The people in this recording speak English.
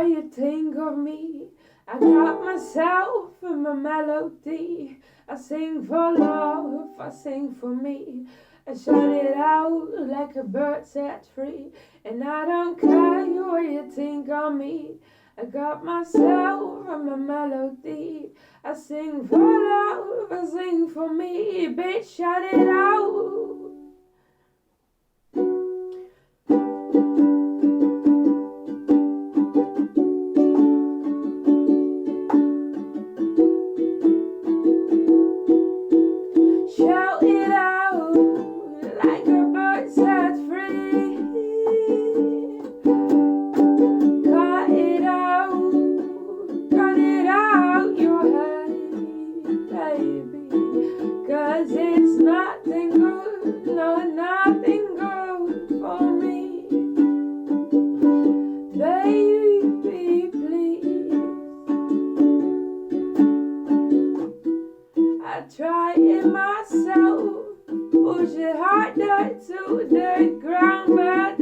what you think of me. I got myself and my melody. I sing for love, I sing for me. I shut it out like a bird set free. And I don't care what you think of me. I got myself and my melody. I sing for love, I sing for me. Bitch, shut it out. Shout it out like a bird set free. Cut it out your head, baby. 'Cause it's nothing good, no, nothing good for me. Baby, please. I try it myself, push it harder to the ground, but